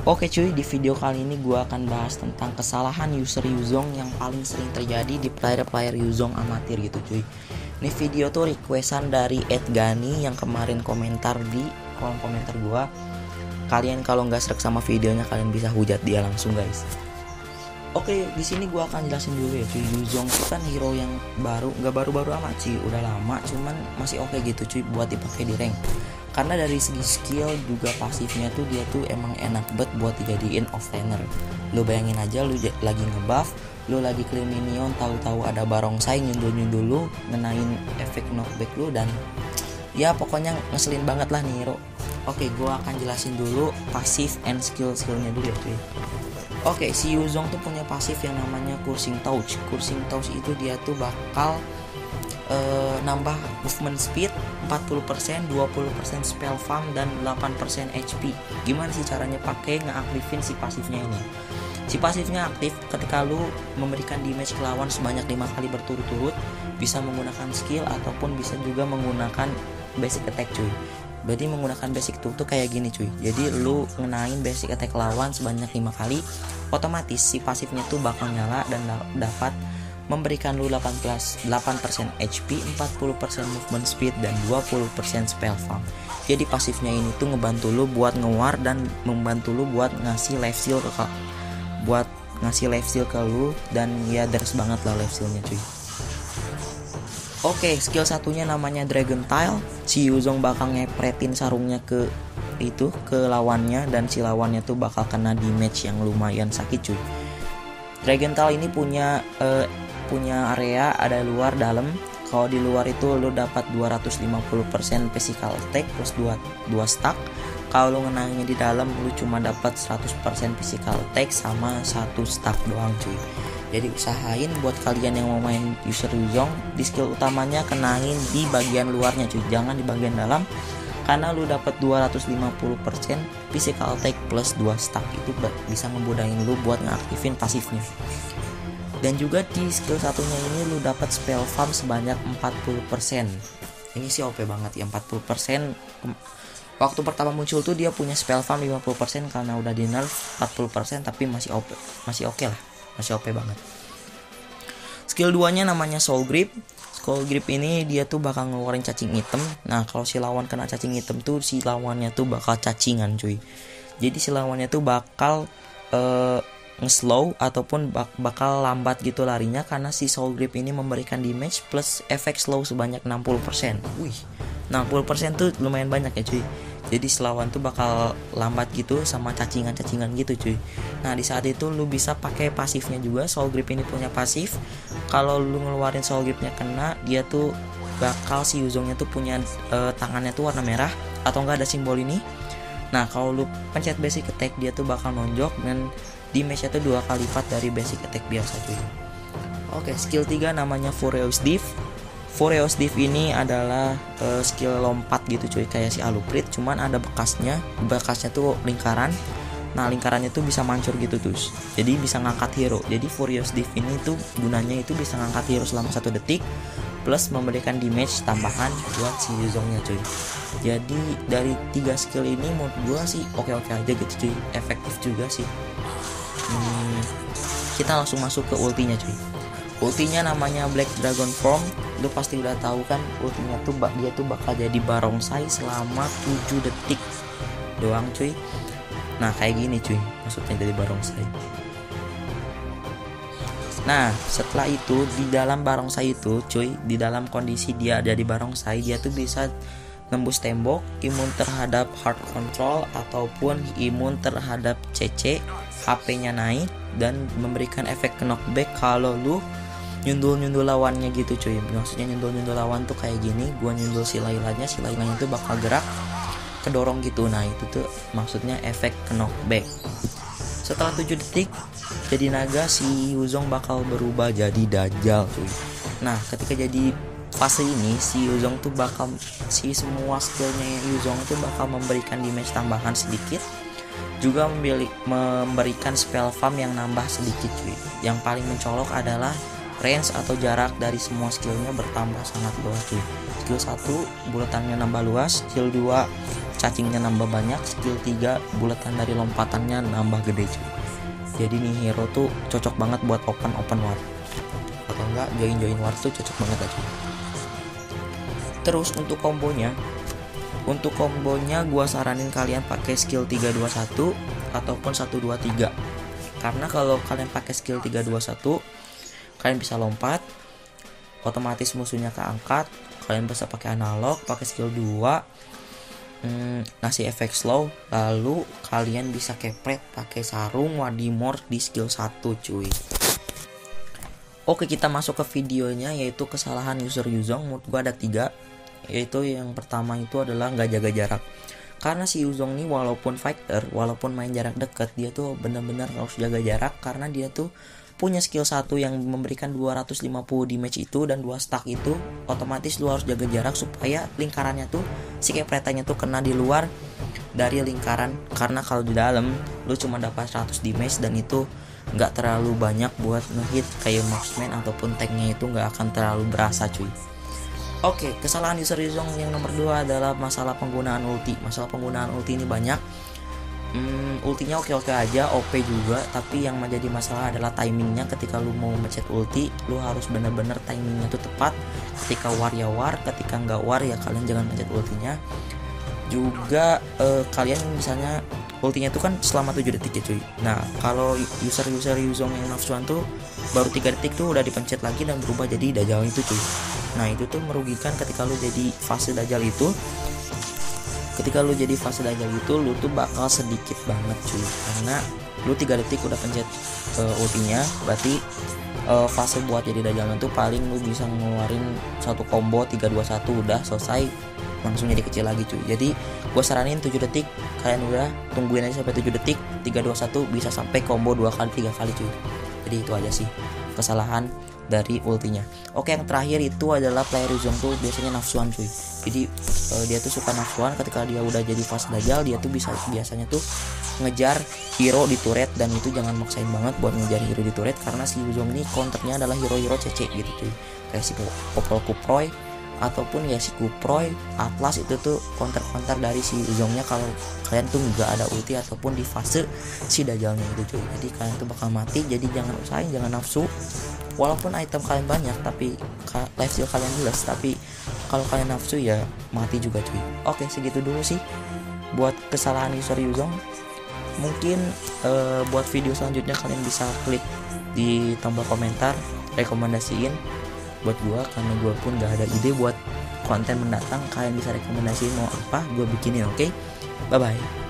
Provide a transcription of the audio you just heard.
Oke cuy, di video kali ini gue akan bahas tentang kesalahan user Yuzong yang paling sering terjadi di player-player Yuzong amatir gitu cuy. Ini video tuh requestan dari Ed Gani yang kemarin komentar di kolom komentar gue. Kalian kalau nggak srek sama videonya, kalian bisa hujat dia langsung guys. Oke, di sini gue akan jelasin dulu ya cuy. Yuzong itu kan hero yang baru, nggak baru-baru amat sih, udah lama, cuman masih oke gitu cuy buat dipakai di rank. Karena dari segi skill juga pasifnya tuh dia tuh emang enak banget buat dijadiin offlaner. Lu bayangin aja, lu lagi ngebuff, lu lagi clear minion, tahu-tahu ada barongsai nyundul lu, ngenain efek knockback lu, dan ya pokoknya ngeselin banget lah nih hero. Oke, gua akan jelasin dulu pasif and skillnya dulu ya cuy. Oke, si Yuzong tuh punya pasif yang namanya Cursing Touch. Cursing Touch itu dia tuh bakal nambah movement speed 40%, 20% spell farm, dan 8% HP. Gimana sih caranya pakai ngeaktifin si pasifnya ini? Si pasifnya aktif ketika lu memberikan damage ke lawan sebanyak 5 kali berturut-turut, bisa menggunakan skill ataupun bisa juga menggunakan basic attack cuy. Berarti menggunakan basic tuh kayak gini cuy. Jadi lu ngenain basic attack lawan sebanyak 5 kali, otomatis si pasifnya tuh bakal nyala dan dapat memberikan lu 8% HP, 40% movement speed, dan 20% spell farm. Jadi pasifnya ini tuh ngebantu lu buat ngewar dan membantu lu buat ngasih life steal ke lu, dan ya deres banget lah life stealnya cuy. Oke, skill satunya namanya Dragon Tail. Si Yuzong bakal ngepretin sarungnya ke lawannya, dan si lawannya tuh bakal kena damage yang lumayan sakit cuy. Dragon Tail ini punya area ada luar dalam. Kalau di luar itu lu dapat 250% physical attack plus 2 stack. Kalau lu ngenangnya di dalam, lu cuma dapat 100% physical attack sama 1 stack doang cuy. Jadi usahain buat kalian yang mau main user Yuzong, di skill utamanya kenain di bagian luarnya cuy, jangan di bagian dalam, karena lu dapat 250% physical attack plus 2 stack. Itu bisa ngebudain lu buat ngaktifin pasifnya. Dan juga di skill satunya ini lu dapat spell farm sebanyak 40%. Ini sih OP banget ya, 40%. Waktu pertama muncul tuh dia punya spell farm 50%, karena udah di nerf 40%, tapi masih oke lah. Masih OP banget. Skill 2-nya namanya Soul Grip. Soul Grip ini dia tuh bakal ngeluarin cacing hitam. Nah, kalau si lawan kena cacing hitam tuh si lawannya tuh bakal cacingan cuy. Jadi si lawannya tuh bakal nge-slow ataupun bakal lambat gitu larinya, karena si Soul Grip ini memberikan damage plus efek slow sebanyak 60%. Wih, 60% tuh lumayan banyak ya cuy. Jadi lawan tuh bakal lambat gitu sama cacingan-cacingan gitu cuy. Nah, di saat itu lu bisa pakai pasifnya juga. Soul Grip ini punya pasif. Kalau lu ngeluarin Soul Gripnya kena, dia tuh bakal si Yuzongnya tuh punya tangannya tuh warna merah atau enggak ada simbol ini. Nah, kalau lu pencet basic attack, dia tuh bakal nonjok dan damage-nya tuh 2 kali lipat dari basic attack biasa cuy. Oke, skill 3 namanya Furious Dive. Furious Dive ini adalah skill lompat gitu cuy, kayak si Aluprit, cuman ada bekasnya tuh lingkaran. Nah, lingkarannya tuh bisa mancur gitu tuh, jadi bisa ngangkat hero. Jadi Furious Dive ini tuh gunanya itu bisa ngangkat hero selama 1 detik, plus memberikan damage tambahan buat si Yuzongnya cuy. Jadi dari 3 skill ini menurut gua sih oke-oke aja gitu cuy, efektif juga sih. Kita langsung masuk ke ultinya cuy. Ultinya namanya Black Dragon Form. Lu pasti udah tahu kan, ultinya tuh dia tuh bakal jadi barongsai selama 7 detik doang cuy. Nah, kayak gini cuy, maksudnya jadi barongsai. Nah, setelah itu di dalam barongsai itu cuy, di dalam kondisi dia ada di barongsai, dia tuh bisa nembus tembok, imun terhadap heart control ataupun imun terhadap CC, HP-nya naik, dan memberikan efek knockback kalau lu nyundul lawannya gitu cuy. Maksudnya nyundul lawan tuh kayak gini, gua nyundul si Lailanya tuh bakal gerak kedorong gitu. Nah, itu tuh maksudnya efek knockback. Setelah 7 detik jadi naga, si Yuzong bakal berubah jadi Dajjal cuy. Nah, ketika jadi fase ini, si Yuzong tuh bakal, si semua skillnya Yuzong tuh bakal memberikan damage tambahan sedikit, juga memberikan spell farm yang nambah sedikit cuy. Yang paling mencolok adalah range atau jarak dari semua skillnya bertambah sangat luas cuy. Skill 1 bulatannya nambah luas, skill 2 cacingnya nambah banyak, skill 3 bulatan dari lompatannya nambah gede cuy. Jadi nih hero tuh cocok banget buat open war atau enggak join war tuh cocok banget aja. Terus untuk kombonya gua saranin kalian pakai skill 321 ataupun 123. Karena kalau kalian pakai skill 321 kalian bisa lompat, otomatis musuhnya keangkat, kalian bisa pakai analog, pakai skill 2 ngasih efek slow, lalu kalian bisa kepret pakai sarung Wadimor di skill 1 cuy. Oke, kita masuk ke videonya, yaitu kesalahan user Yuzong. Menurut gua ada 3, yaitu yang pertama itu adalah nggak jaga jarak. Karena si Yuzong nih walaupun fighter, walaupun main jarak dekat, dia tuh benar-benar harus jaga jarak karena dia tuh punya skill 1 yang memberikan 250 damage itu dan 2 stack itu, otomatis lu harus jaga jarak supaya lingkarannya tuh si kepretannya tuh kena di luar dari lingkaran. Karena kalau di dalam lu cuma dapat 100 damage dan itu nggak terlalu banyak buat ngehit kayak marksman ataupun tanknya, itu nggak akan terlalu berasa cuy. Oke, kesalahan user Yuzong yang nomor 2 adalah masalah penggunaan ulti. Masalah penggunaan ulti ini banyak. Ultinya oke aja, OP juga, tapi yang menjadi masalah adalah timingnya. Ketika lu mau mencet ulti, lu harus bener-bener timingnya tuh tepat. Ketika war ya war, ketika nggak war ya kalian jangan mencet ultinya. Juga kalian misalnya ultinya tuh kan selama 7 detik ya cuy. Nah kalau user Yuzong yang nafsuan tuh baru 3 detik tuh udah dipencet lagi dan berubah jadi Dajjal itu cuy. Nah itu tuh merugikan ketika lu jadi fase Dajjal itu. Ketika lu jadi fase Dajjal itu, lu tuh bakal sedikit banget cuy, karena lu 3 detik udah pencet ultinya, berarti fase buat jadi Dajjal itu paling lu bisa ngeluarin satu combo 321 udah selesai, langsung jadi kecil lagi cuy. Jadi gue saranin 7 detik, kalian udah tungguin aja sampai 7 detik, 321 bisa sampai combo 2 kali 3 kali cuy. Jadi itu aja sih kesalahan dari ultinya. Oke, yang terakhir itu adalah player Yuzong tuh biasanya nafsuan cuy. Jadi dia tuh suka nafsuan ketika dia udah jadi fase Dajjal. Dia tuh biasanya tuh ngejar hero di turret, dan itu jangan maksain banget buat ngejar hero di turret karena si Yuzong ini counternya adalah hero-hero CC gitu cuy. Kayak si Popol Kuproy ataupun ya si Kuproy, Atlas, itu tuh counter dari si Yuzongnya kalau kalian tuh nggak ada ulti ataupun di fase si Dajjalnya itu cuy. Jadi kalian tuh bakal mati, jadi jangan usahain, jangan nafsu. Walaupun item kalian banyak tapi life steal kalian jelas, tapi kalau kalian nafsu ya mati juga cuy. Oke, segitu dulu sih buat kesalahan user Yuzong. Mungkin buat video selanjutnya kalian bisa klik di tombol komentar, rekomendasiin buat gua, karena gua pun gak ada ide buat konten mendatang. Kalian bisa rekomendasiin mau apa, gua bikinin. Oke, bye bye.